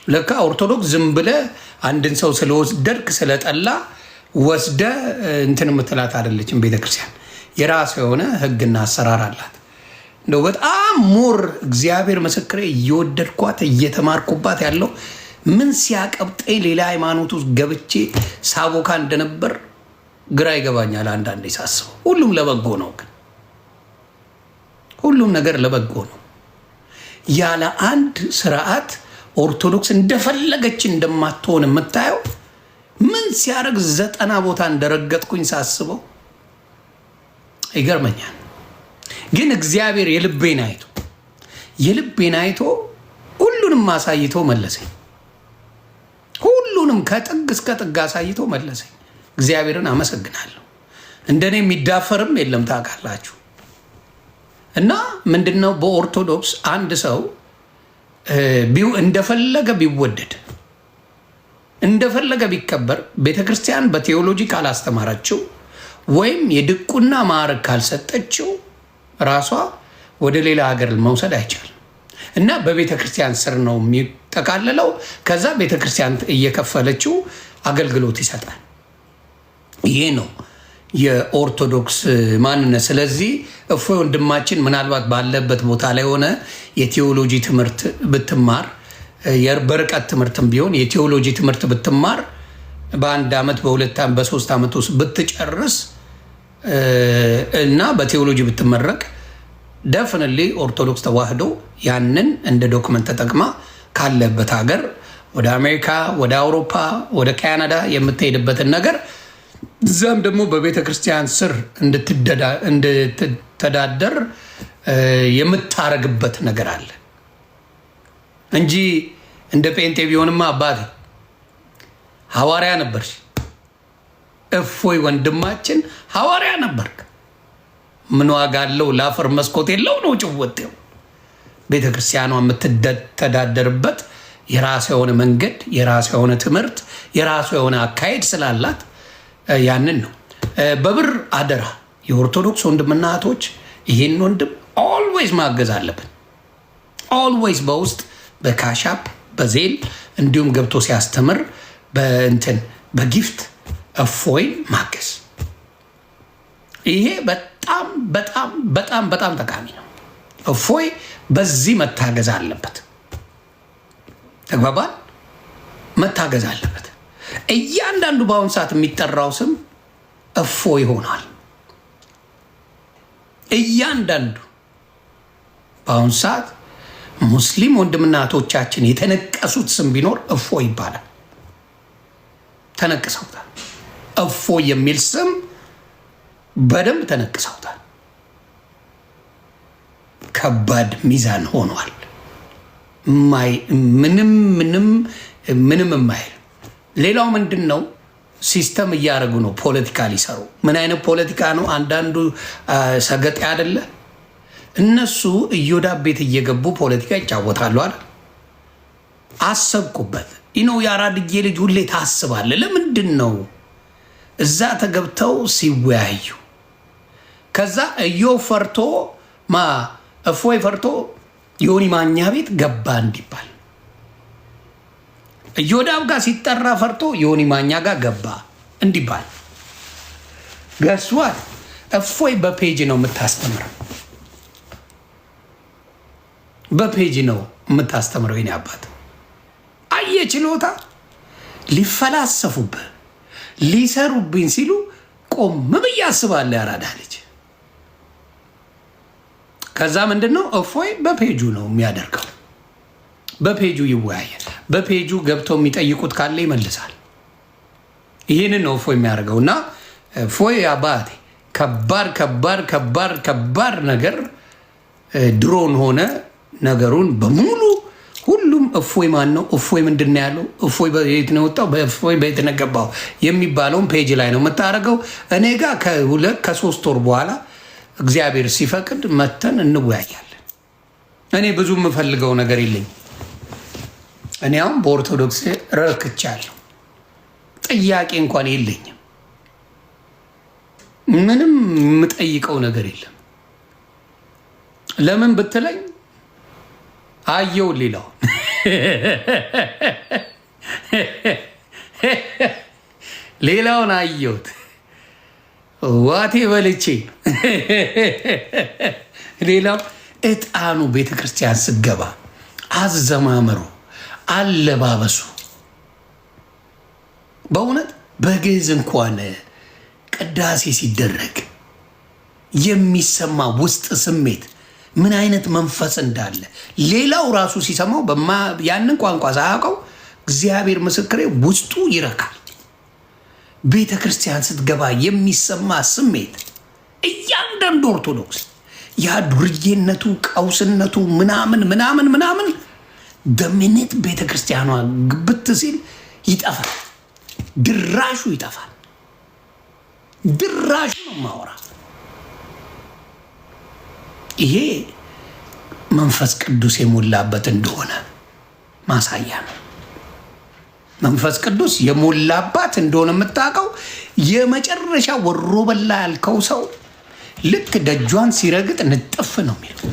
ለካ ኦርቶዶክስ ዝም ብለህ አንድን ሰው ስለወደድክ ስለጠላ ወስደ እንትን ምትላት አይደለችም። ቤተክርስቲያን የራሷ የሆነ ህግና አሰራር አላት። እንደው በጣም ሞር እግዚአብሔር ምስክሬ እየወደድኳት እየተማርኩባት ያለው ምን ሲያቀብጠኝ ሌላ ሃይማኖት ውስጥ ገብቼ ሳቦካ እንደነበር ግራ ይገባኛል አንዳንዴ ሳስበው። ሁሉም ለበጎ ነው፣ ግን ሁሉም ነገር ለበጎ ነው። ያለ አንድ ስርዓት ኦርቶዶክስ እንደፈለገች እንደማትሆን የምታየው ምን ሲያደርግ 90 ቦታ እንደረገጥኩኝ ሳስበው ይገርመኛል። ግን እግዚአብሔር የልቤን አይቶ ሁሉንም አሳይቶ መለሰኝ። ሁሉንም ከጥግ እስከ ጥግ አሳይቶ መለሰኝ። እግዚአብሔርን አመሰግናለሁ። እንደኔ የሚዳፈርም የለም ታውቃላችሁ። እና ምንድነው በኦርቶዶክስ አንድ ሰው እንደፈለገ ቢወደድ እንደፈለገ ቢከበር ቤተክርስቲያን በቴዎሎጂ ካላስተማረችው ወይም የድቁና ማዕረግ ካልሰጠችው ራሷ ወደ ሌላ ሀገር መውሰድ አይቻልም። እና በቤተክርስቲያን ስር ነው የሚጠቃለለው። ከዛ ቤተክርስቲያን እየከፈለችው አገልግሎት ይሰጣል። ይሄ ነው የኦርቶዶክስ ማንነት። ስለዚህ እፎይ ወንድማችን ምናልባት ባለበት ቦታ ላይ ሆነ የቴዎሎጂ ትምህርት ብትማር በርቀት ትምህርትም ቢሆን የቴዎሎጂ ትምህርት ብትማር በአንድ ዓመት በሁለት ዓመት በሶስት ዓመት ውስጥ ብትጨርስ እና በቴዎሎጂ ብትመረቅ ደፍንሊ ኦርቶዶክስ ተዋህዶ ያንን እንደ ዶክመንት ተጠቅማ ካለበት ሀገር ወደ አሜሪካ፣ ወደ አውሮፓ፣ ወደ ካናዳ የምትሄድበትን ነገር እዛም ደግሞ በቤተ ክርስቲያን ስር እንድትተዳደር የምታረግበት ነገር አለ እንጂ እንደ ጴንጤ ቢሆንማ አባቴ ሐዋርያ ነበርሽ። እፎይ ወንድማችን ሐዋርያ ነበርክ። ምን ዋጋ አለው? ላፈር መስኮት የለው ነው ጭወቴው። ቤተ ክርስቲያኗ የምትተዳደርበት የራሷ የሆነ መንገድ፣ የራሷ የሆነ ትምህርት፣ የራሷ የሆነ አካሄድ ስላላት ያንን ነው። በብር አደራ የኦርቶዶክስ ወንድምና እህቶች ይህን ወንድም ኦልዌይዝ ማገዝ አለብን። ኦልዌይዝ በውስጥ በካሻፕ በዜል እንዲሁም ገብቶ ሲያስተምር በእንትን በጊፍት እፎይን ማገዝ ይሄ በጣም በጣም በጣም በጣም ጠቃሚ ነው። እፎይ በዚህ መታገዝ አለበት። ተግባባን? መታገዝ አለበት። እያንዳንዱ በአሁን ሰዓት የሚጠራው ስም እፎይ ይሆናል። እያንዳንዱ በአሁን ሰዓት ሙስሊም ወንድምና እህቶቻችን የተነቀሱት ስም ቢኖር እፎይ ይባላል። ተነቅሰውታል። እፎይ የሚል ስም በደንብ ተነቅሰውታል። ከባድ ሚዛን ሆኗል። ምንም የማይል ሌላው ምንድን ነው? ሲስተም እያደረጉ ነው። ፖለቲካ ሊሰሩ። ምን አይነት ፖለቲካ ነው? አንዳንዱ ሰገጤ አይደለ? እነሱ እዮዳብ ቤት እየገቡ ፖለቲካ ይጫወታሉ አይደል? አሰብኩበት። ይነው የአራድዬ ልጅ ሁሌ ታስባለ። ለምንድን ነው እዛ ተገብተው ሲወያዩ ከዛ ፈርቶ እፎይ ፈርቶ ዮኒ ማኛ ቤት ገባ እንዲባል፣ እዮዳብ ጋር ሲጠራ ፈርቶ ዮኒ ማኛ ጋር ገባ እንዲባል ገስዋል። እፎይ በፔጅ ነው የምታስተምረው፣ በፔጅ ነው የምታስተምረው። ይኔ አባት አየ ችሎታ ሊፈላሰፉብህ ሊሰሩብኝ ሲሉ ቆም ብዬ አስባለሁ። ያራዳ ልጅ ከዛ ምንድን ነው እፎይ በፔጁ ነው የሚያደርገው። በፔጁ ይወያያል። በፔጁ ገብተው የሚጠይቁት ካለ ይመልሳል። ይህንን ነው እፎይ የሚያደርገው። እና እፎይ አባቴ ከባድ ከባድ ከባድ ከባድ ነገር ድሮን ሆነ ነገሩን በሙሉ ሁሉም እፎይ ማን ነው? እፎይ ምንድን ነው ያለው? እፎይ በየት ነው የወጣው? በእፎይ በየት ነው ገባው የሚባለውን ፔጅ ላይ ነው የምታደርገው። እኔ ጋር ከ3 ወር በኋላ እግዚአብሔር ሲፈቅድ መተን እንወያያለን። እኔ ብዙ የምፈልገው ነገር የለኝም። እኔ አሁን በኦርቶዶክስ ረክቻለሁ። ጥያቄ እንኳን የለኝም። ምንም የምጠይቀው ነገር የለም። ለምን ብትለኝ አየው ሌላው ሌላውን አየሁት ዋቴ በልቼ። ሌላው እጣኑ ቤተክርስቲያን ስገባ አዘማመሩ፣ አለባበሱ በእውነት በግዕዝ እንኳን ቅዳሴ ሲደረግ የሚሰማ ውስጥ ስሜት ምን አይነት መንፈስ እንዳለ ሌላው ራሱ ሲሰማው ያንን ቋንቋ ሳያውቀው እግዚአብሔር ምስክሬ ውስጡ ይረካል። ቤተ ክርስቲያን ስትገባ የሚሰማ ስሜት እያንዳንዱ ኦርቶዶክስ ያ ዱርዬነቱ፣ ቀውስነቱ ምናምን ምናምን ምናምን በምንት ቤተ ክርስቲያኗ ግብት ሲል ይጠፋል። ድራሹ ይጠፋል። ድራሹ ነው ማወራ። ይሄ መንፈስ ቅዱስ የሞላበት እንደሆነ ማሳያ ነው። መንፈስ ቅዱስ የሞላባት እንደሆነ የምታውቀው የመጨረሻ ወሮ በላ ያልከው ሰው ልክ ደጇን ሲረግጥ ንጥፍ ነው የሚለው፣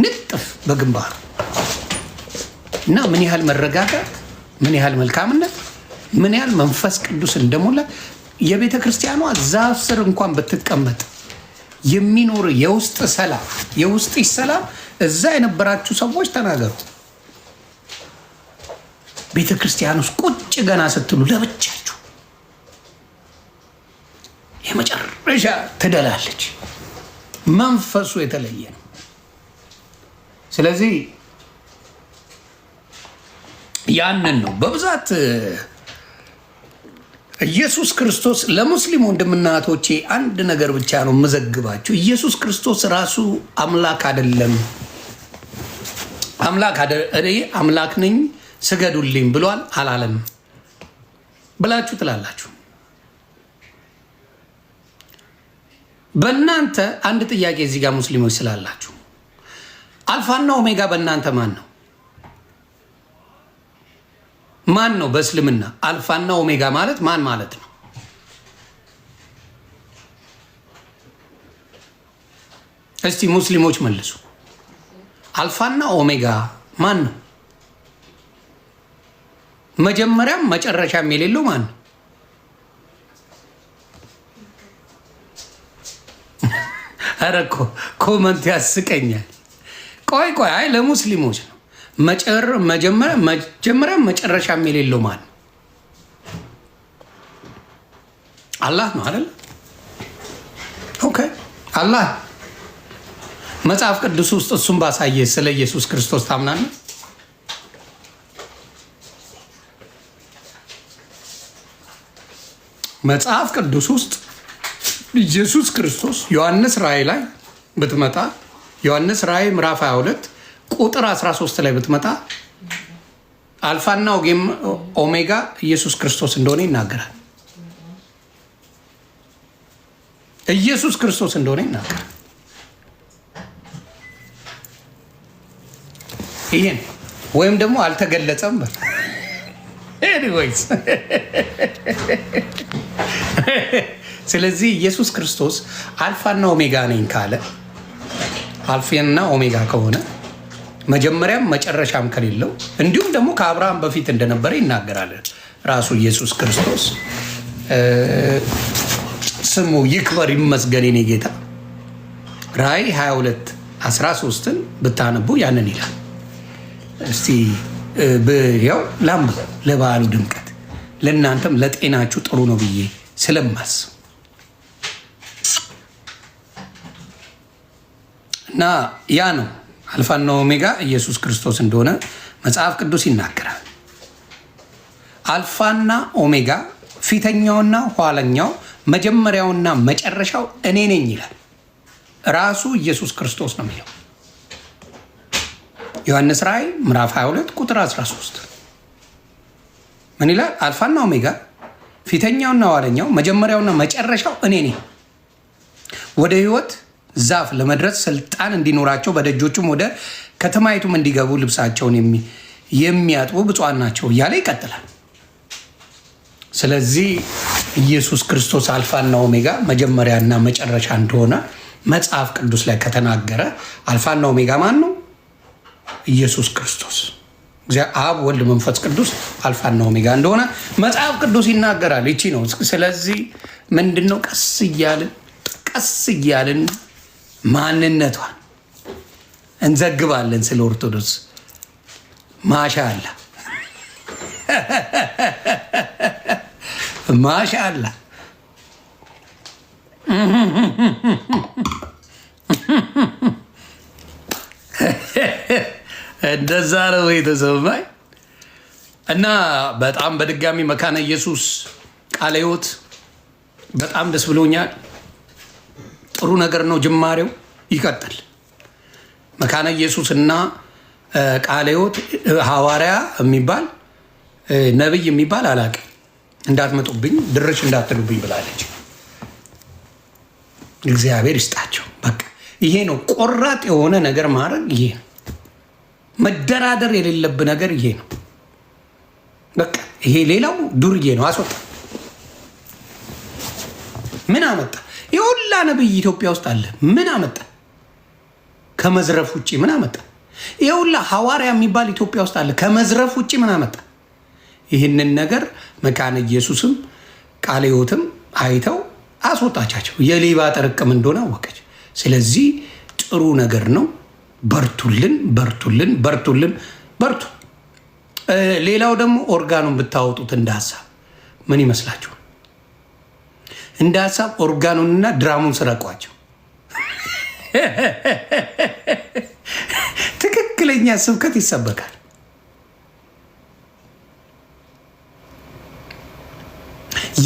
ንጥፍ በግንባሩ እና ምን ያህል መረጋጋት፣ ምን ያህል መልካምነት፣ ምን ያህል መንፈስ ቅዱስ እንደሞላ የቤተ ክርስቲያኗ ዛፍ ስር እንኳን ብትቀመጥ የሚኖር የውስጥ ሰላም፣ የውስጥ ሰላም እዛ የነበራችሁ ሰዎች ተናገሩ። ቤተ ክርስቲያን ውስጥ ቁጭ ገና ስትሉ ለብቻችሁ የመጨረሻ ትደላለች። መንፈሱ የተለየ ነው። ስለዚህ ያንን ነው በብዛት ኢየሱስ ክርስቶስ ለሙስሊም ወንድምና እህቶቼ አንድ ነገር ብቻ ነው የምዘግባችሁ። ኢየሱስ ክርስቶስ ራሱ አምላክ አይደለም። አምላክ ነኝ ስገዱልኝ ብሏል አላለም ብላችሁ ትላላችሁ። በእናንተ አንድ ጥያቄ እዚህ ጋር ሙስሊሞች ስላላችሁ አልፋና ኦሜጋ በእናንተ ማን ነው? ማን ነው? በእስልምና አልፋና ኦሜጋ ማለት ማን ማለት ነው? እስቲ ሙስሊሞች መልሱ። አልፋና ኦሜጋ ማን ነው? መጀመሪያም መጨረሻም የሌለው ማን ነው? ኧረ ኮመንት ያስቀኛል። ቆይ አይ ለሙስሊሞች ነው። መጀመሪያም መጨረሻም የሌለው ማን ነው? አላህ ነው አይደል? ኦኬ አላህ መጽሐፍ ቅዱስ ውስጥ እሱም ባሳየ ስለ ኢየሱስ ክርስቶስ ታምናለህ? መጽሐፍ ቅዱስ ውስጥ ኢየሱስ ክርስቶስ ዮሐንስ ራእይ ላይ ብትመጣ፣ ዮሐንስ ራእይ ምዕራፍ 22 ቁጥር 13 ላይ ብትመጣ አልፋና ኦሜጋ ኢየሱስ ክርስቶስ እንደሆነ ይናገራል። ኢየሱስ ክርስቶስ እንደሆነ ይናገራል። ይሄን ወይም ደግሞ አልተገለጸም በል። ኤኒዌይስ ስለዚህ ኢየሱስ ክርስቶስ አልፋና ኦሜጋ ነኝ ካለ፣ አልፋና ኦሜጋ ከሆነ መጀመሪያም መጨረሻም ከሌለው፣ እንዲሁም ደግሞ ከአብርሃም በፊት እንደነበረ ይናገራል ራሱ ኢየሱስ ክርስቶስ። ስሙ ይክበር ይመስገን የኔ ጌታ። ራእይ 22 13ን ብታነቡ ያንን ይላል። እስቲ ያው ላምብ ለበዓሉ ድምቀት ለእናንተም ለጤናችሁ ጥሩ ነው ብዬ ስለማስብ እና ያ ነው አልፋና ኦሜጋ ኢየሱስ ክርስቶስ እንደሆነ መጽሐፍ ቅዱስ ይናገራል። አልፋና ኦሜጋ ፊተኛውና ኋለኛው መጀመሪያውና መጨረሻው እኔ ነኝ ይላል ራሱ ኢየሱስ ክርስቶስ ነው የሚለው። ዮሐንስ ራእይ ምዕራፍ 22 ቁጥር 13 ምን ይላል? አልፋና ኦሜጋ ፊተኛውና ኋለኛው መጀመሪያውና መጨረሻው እኔ ነኝ። ወደ ሕይወት ዛፍ ለመድረስ ስልጣን እንዲኖራቸው በደጆቹም ወደ ከተማይቱም እንዲገቡ ልብሳቸውን የሚያጥቡ ብፁዓን ናቸው እያለ ይቀጥላል። ስለዚህ ኢየሱስ ክርስቶስ አልፋና ኦሜጋ መጀመሪያና መጨረሻ እንደሆነ መጽሐፍ ቅዱስ ላይ ከተናገረ አልፋና ኦሜጋ ማን ነው? ኢየሱስ ክርስቶስ። አብ ወልድ መንፈስ ቅዱስ አልፋና ኦሜጋ እንደሆነ መጽሐፍ ቅዱስ ይናገራል። ይቺ ነው። ስለዚህ ምንድነው ቀስ እያልን ማንነቷን እንዘግባለን። ስለ ኦርቶዶክስ ማሻአላ ማሻአላ እንደዛ ነው የተሰማኝ። እና በጣም በድጋሚ መካነ ኢየሱስ ቃለ ሕይወት በጣም ደስ ብሎኛል። ጥሩ ነገር ነው። ጅማሬው ይቀጥል። መካነ ኢየሱስ እና ቃለ ሕይወት ሐዋርያ የሚባል ነብይ የሚባል አላውቅም፣ እንዳትመጡብኝ ድርሽ እንዳትሉብኝ ብላለች። እግዚአብሔር ይስጣቸው። በቃ ይሄ ነው ቆራጥ የሆነ ነገር ማድረግ። ይሄ ነው መደራደር የሌለብ ነገር። ይሄ ነው በቃ። ይሄ ሌላው ዱርዬ ነው። አስወጣ። ምን አመጣ? የሁላ ነብይ ኢትዮጵያ ውስጥ አለ። ምን አመጣ? ከመዝረፍ ውጭ ምን አመጣ? የሁላ ሐዋርያ የሚባል ኢትዮጵያ ውስጥ አለ። ከመዝረፍ ውጭ ምን አመጣ? ይህንን ነገር መካነ ኢየሱስም ቃለ ሕይወትም አይተው አስወጣቻቸው። የሌባ ጥርቅም እንደሆነ አወቀች። ስለዚህ ጥሩ ነገር ነው። በርቱልን፣ በርቱልን፣ በርቱልን፣ በርቱ። ሌላው ደግሞ ኦርጋኑን ብታወጡት እንደ ሀሳብ ምን ይመስላችሁ? እንደ ሀሳብ ኦርጋኑንና ድራሙን ስረቋቸው። ትክክለኛ ስብከት ይሰበካል።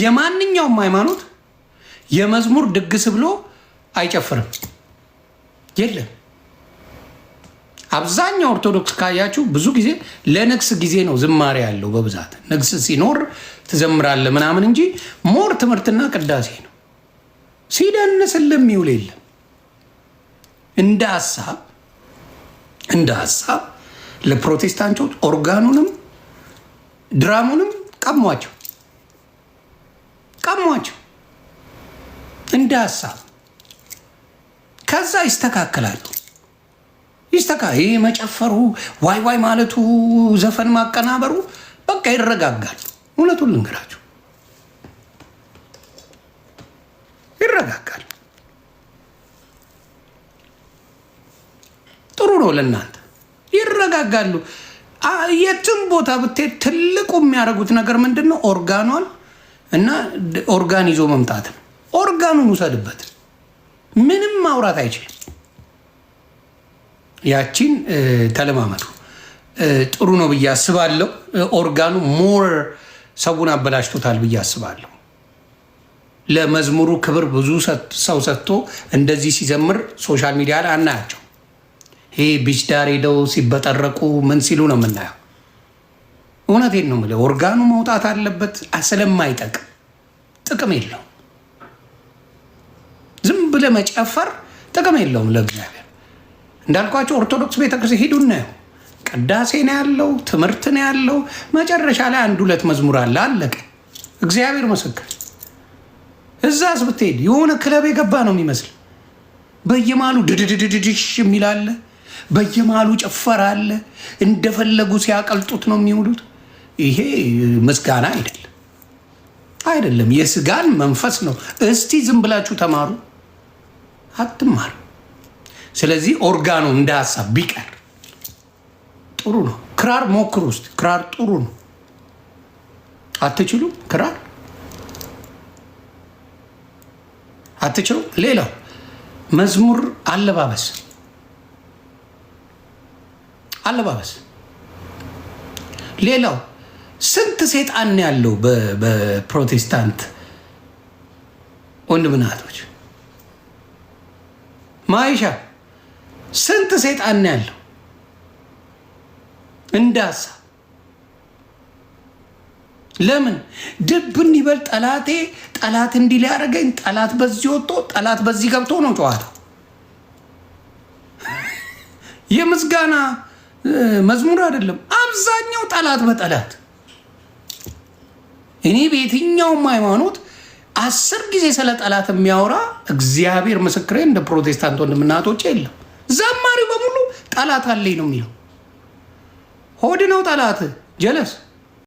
የማንኛውም ሃይማኖት የመዝሙር ድግስ ብሎ አይጨፍርም። የለም። አብዛኛው ኦርቶዶክስ ካያችሁ ብዙ ጊዜ ለንግስ ጊዜ ነው ዝማሬ ያለው በብዛት። ንግስ ሲኖር ትዘምራለ ምናምን እንጂ ሞር ትምህርትና ቅዳሴ ነው። ሲደንስልም ይውል የለም። እንደ ሀሳብ ለፕሮቴስታንቶች ኦርጋኑንም ድራሙንም ቀሟቸው እንደ ሀሳብ። ከዛ ይስተካከላሉ። ይህ መጨፈሩ ዋይ ዋይ ማለቱ ዘፈን ማቀናበሩ በቃ ይረጋጋሉ። እውነቱን ልንገራችሁ ይረጋጋሉ። ጥሩ ነው ለእናንተ ይረጋጋሉ። የትም ቦታ ብትሄድ ትልቁ የሚያደርጉት ነገር ምንድን ነው? ኦርጋኗን እና ኦርጋን ይዞ መምጣት ነው። ኦርጋኑን ውሰድበት። ምንም ማውራት አይችልም። ያቺን ተለማመዱ። ጥሩ ነው ብዬ አስባለሁ። ኦርጋኑ ሞር ሰውን አበላሽቶታል ብዬ አስባለሁ። ለመዝሙሩ ክብር ብዙ ሰው ሰጥቶ እንደዚህ ሲዘምር ሶሻል ሚዲያ ላይ አናያቸው። ይሄ ቢች ዳር ሄደው ሲበጠረቁ ምን ሲሉ ነው የምናየው። እውነቴን ነው የምልህ። ኦርጋኑ መውጣት አለበት። ስለማይጠቅም ጥቅም የለውም። ዝም ብለህ መጨፈር ጥቅም የለውም ለእግዚአብሔር። እንዳልኳቸው ኦርቶዶክስ ቤተክርስቲያን ሂዱ እናየው። ቅዳሴ ነው ያለው፣ ትምህርት ነው ያለው። መጨረሻ ላይ 1-2 መዝሙር አለ፣ አለቀ። እግዚአብሔር ምስክር። እዛስ ብትሄድ የሆነ ክለብ የገባ ነው የሚመስል። በየማሉ ድድድድድሽ የሚል አለ፣ በየማሉ ጭፈራ አለ። እንደፈለጉ ሲያቀልጡት ነው የሚውሉት። ይሄ ምስጋና አይደለም፣ የስጋን መንፈስ ነው። እስቲ ዝም ብላችሁ ተማሩ። አትማሩ። ስለዚህ ኦርጋኑ እንደ ሀሳብ ቢቀር ጥሩ ነው። ክራር ሞክሩ ውስጥ ክራር ጥሩ ነው። አትችሉም? ክራር አትችሉም? ሌላው መዝሙር አለባበስ ሌላው ስንት ሴጣን ያለው በፕሮቴስታንት ወንድምናቶች ማይሻ ስንት ሴጣን ያለው እንዳሳ። ለምን ድብን ይበል ጠላት እንዲህ ሊያደርገኝ፣ ጠላት በዚህ ወጥቶ ጠላት በዚህ ገብቶ ነው ጨዋታው። የምስጋና መዝሙር አይደለም። አብዛኛው ጠላት በጠላት። እኔ በየትኛውም ሃይማኖት 10 ጊዜ ስለ ጠላት የሚያወራ እግዚአብሔር ምስክሬ እንደ ፕሮቴስታንት ወንድምና እህቶቼ የለም። ዘማሪው በሙሉ ጠላት አለኝ ነው የሚለው። ሆድ ነው ጠላት ጀለስ